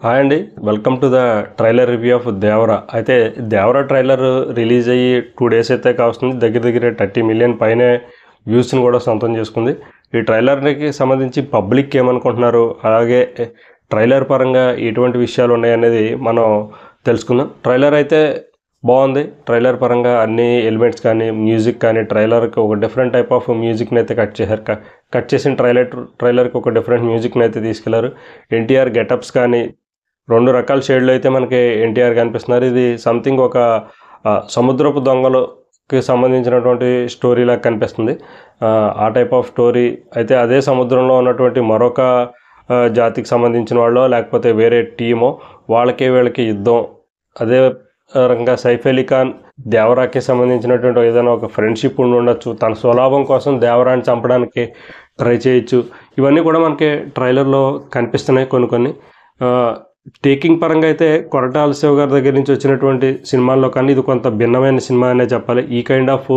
Hi అండి. Welcome to the trailer review of Devara. అయితే Devara trailer release అయ్యి 2 డేస్ అయితే కావస్తుంది. దగ్గర 30 మిలియన్ పైనే వ్యూస్ని కూడా సొంతం చేసుకుంది. ఈ ట్రైలర్కి సంబంధించి పబ్లిక్ ఏమనుకుంటున్నారు, అలాగే ట్రైలర్ పరంగా ఎటువంటి విషయాలు ఉన్నాయనేది మనం తెలుసుకుందాం. ట్రైలర్ అయితే బాగుంది. ట్రైలర్ పరంగా అన్ని ఎలిమెంట్స్ కానీ, మ్యూజిక్ కానీ, ట్రైలర్కి ఒక డిఫరెంట్ టైప్ ఆఫ్ మ్యూజిక్ని అయితే కట్ చేశారు. కట్ చేసిన ట్రైలర్కి ఒక డిఫరెంట్ మ్యూజిక్ని అయితే తీసుకెళ్లారు. ఎన్టీఆర్ గెటప్స్ కానీ 2 రకాల షేడ్లు అయితే మనకి ఎన్టీఆర్ కనిపిస్తున్నారు. ఇది సంథింగ్ ఒక సముద్రపు దొంగలుకి సంబంధించినటువంటి స్టోరీలా కనిపిస్తుంది. ఆ టైప్ ఆఫ్ స్టోరీ అయితే అదే సముద్రంలో ఉన్నటువంటి మరొక జాతికి సంబంధించిన వాళ్ళు, లేకపోతే వేరే టీమో, వీళ్ళకి యుద్ధం. అదే రకంగా సైఫ్ అలీ ఖాన్ దేవరాకి సంబంధించినటువంటి ఏదైనా ఒక ఫ్రెండ్షిప్ ఉండి ఉండొచ్చు. తన స్వలాభం కోసం దేవరాని చంపడానికి ట్రై చేయొచ్చు. ఇవన్నీ కూడా మనకి ట్రైలర్లో కనిపిస్తున్నాయి. కొన్ని టేకింగ్ పరంగా అయితే కొరటాల శివ గారి దగ్గర నుంచి వచ్చినటువంటి సినిమాల్లో కానీ ఇది కొంత భిన్నమైన సినిమా అనే చెప్పాలి. ఈ కైండ్ ఆఫ్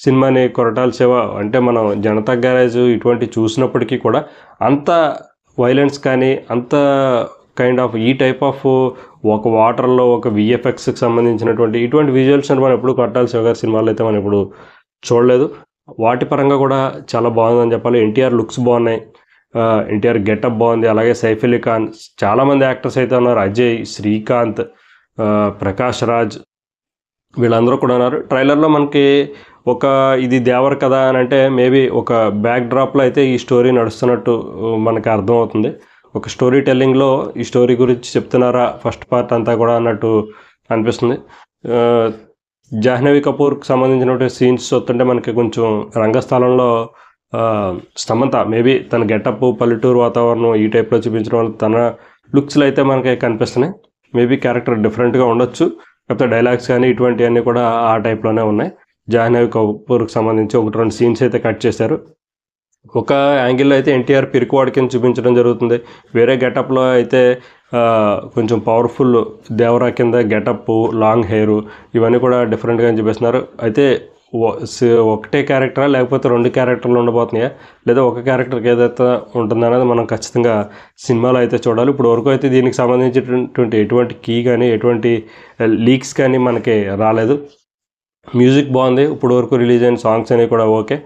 సినిమాని కొరటాల శివ అంటే మనం జనతా గ్యారేజ్ ఇటువంటి చూసినప్పటికీ కూడా అంత వైలెన్స్ కానీ, అంత కైండ్ ఆఫ్ ఈ టైప్ ఆఫ్ ఒక వాటర్లో ఒక విఎఫ్ఎక్స్కి సంబంధించినటువంటి ఇటువంటి విజువల్స్ అని మనం ఎప్పుడు కొరటాల శివ గారి సినిమాలో అయితే మనం ఇప్పుడు చూడలేదు. వాటి పరంగా కూడా చాలా బాగుందని చెప్పాలి. ఎన్టీఆర్ లుక్స్ బాగున్నాయి, ఎన్టీఆర్ గెటప్ బాగుంది. అలాగే సైఫ్ అలీ ఖాన్, చాలామంది యాక్టర్స్ అయితే ఉన్నారు. అజయ్, శ్రీకాంత్, ప్రకాష్ రాజ్, వీళ్ళందరూ కూడా ఉన్నారు. ట్రైలర్లో మనకి ఇది దేవర కదా అని అంటే మేబీ ఒక బ్యాక్ డ్రాప్లో అయితే ఈ స్టోరీ నడుస్తున్నట్టు మనకి అర్థమవుతుంది. ఒక స్టోరీ టెల్లింగ్లో ఈ స్టోరీ గురించి చెప్తున్నారా ఫస్ట్ పార్ట్ అంతా కూడా అన్నట్టు అనిపిస్తుంది. జాహ్నవి కపూర్కి సంబంధించినటువంటి సీన్స్ చూస్తుంటే మనకి కొంచెం రంగస్థలంలో సమంత మేబీ తన గెటప్, పల్లెటూరు వాతావరణం ఈ టైప్లో చూపించడం వల్ల తన లుక్స్లో అయితే మనకి కనిపిస్తున్నాయి. మేబీ క్యారెక్టర్ డిఫరెంట్గా ఉండొచ్చు, లేకపోతే డైలాగ్స్ కానీ ఇటువంటివన్నీ కూడా ఆ టైప్లోనే ఉన్నాయి. జాహ్నవి కపూర్కి సంబంధించి 1-2 సీన్స్ అయితే కట్ చేశారు. ఒక యాంగిల్లో అయితే ఎన్టీఆర్ పిరికివాడి కింద చూపించడం జరుగుతుంది. వేరే గెటప్లో అయితే కొంచెం పవర్ఫుల్ దేవరా కింద గెటప్, లాంగ్ హెయిర్ ఇవన్నీ కూడా డిఫరెంట్గా చూపిస్తున్నారు. అయితే ఒకటే క్యారెక్టరా లేకపోతే 2 క్యారెక్టర్లు ఉండబోతున్నాయా, లేదా ఒక క్యారెక్టర్కి ఏదైతే ఉంటుందనేది మనం ఖచ్చితంగా సినిమాలో అయితే చూడాలి. ఇప్పుడు వరకు అయితే దీనికి సంబంధించినటువంటి ఎటువంటి కీ కానీ, ఎటువంటి లీక్స్ కానీ మనకి రాలేదు. మ్యూజిక్ బాగుంది. ఇప్పుడు వరకు రిలీజ్ అయిన సాంగ్స్ అనేవి కూడా ఓకే.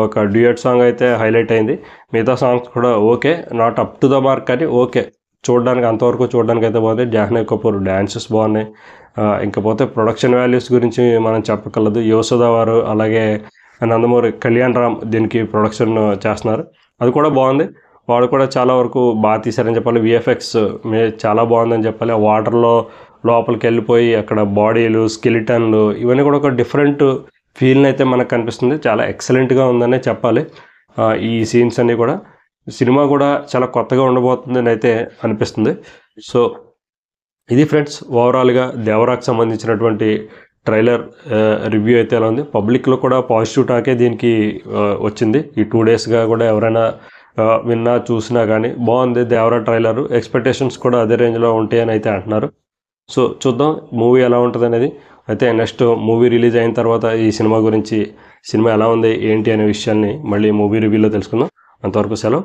ఒక డ్యూయట్ సాంగ్ అయితే హైలైట్ అయింది. మిగతా సాంగ్స్ కూడా okay, not up to the mark కానీ ఓకే, అంతవరకు చూడడానికి అయితే బాగుంది. జాహ్నవి కపూర్ డ్యాన్సెస్ బాగున్నాయి. ఇంకపోతే ప్రొడక్షన్ వాల్యూస్ గురించి మనం చెప్పగలదు. యువసుధ వారు, అలాగే నందమూరి కళ్యాణ్ రామ్ దీనికి ప్రొడక్షన్ చేస్తున్నారు. అది కూడా బాగుంది. వాడు కూడా చాలా వరకు బాగా తీశారని చెప్పాలి. విఎఫ్ఎక్స్ చాలా బాగుందని చెప్పాలి. ఆ వాటర్లో లోపలికి వెళ్ళిపోయి అక్కడ బాడీలు, స్కెలిటన్లు ఇవన్నీ కూడా ఒక డిఫరెంట్ ఫీల్ని అయితే మనకు కనిపిస్తుంది. చాలా ఎక్సలెంట్గా ఉందనే చెప్పాలి. ఈ సీన్స్ అన్నీ కూడా సినిమా కూడా చాలా కొత్తగా ఉండబోతుందని అయితే అనిపిస్తుంది. సో ఇది ఫ్రెండ్స్, ఓవరాల్గా దేవరాకు సంబంధించినటువంటి ట్రైలర్ రివ్యూ అయితే ఎలా ఉంది. పబ్లిక్లో కూడా పాజిటివ్ టాకే దీనికి వచ్చింది. ఈ 2 డేస్గా కూడా ఎవరైనా విన్నా చూసినా కానీ బాగుంది దేవరా ట్రైలర్. ఎక్స్పెక్టేషన్స్ కూడా అదే రేంజ్లో ఉంటాయని అయితే అంటున్నారు. సో చూద్దాం మూవీ ఎలా ఉంటుంది అనేది. అయితే నెక్స్ట్ మూవీ రిలీజ్ అయిన తర్వాత ఈ సినిమా గురించి, సినిమా ఎలా ఉంది ఏంటి అనే విషయాన్ని మళ్ళీ మూవీ రివ్యూలో తెలుసుకుందాం. అంతవరకు సెలవు.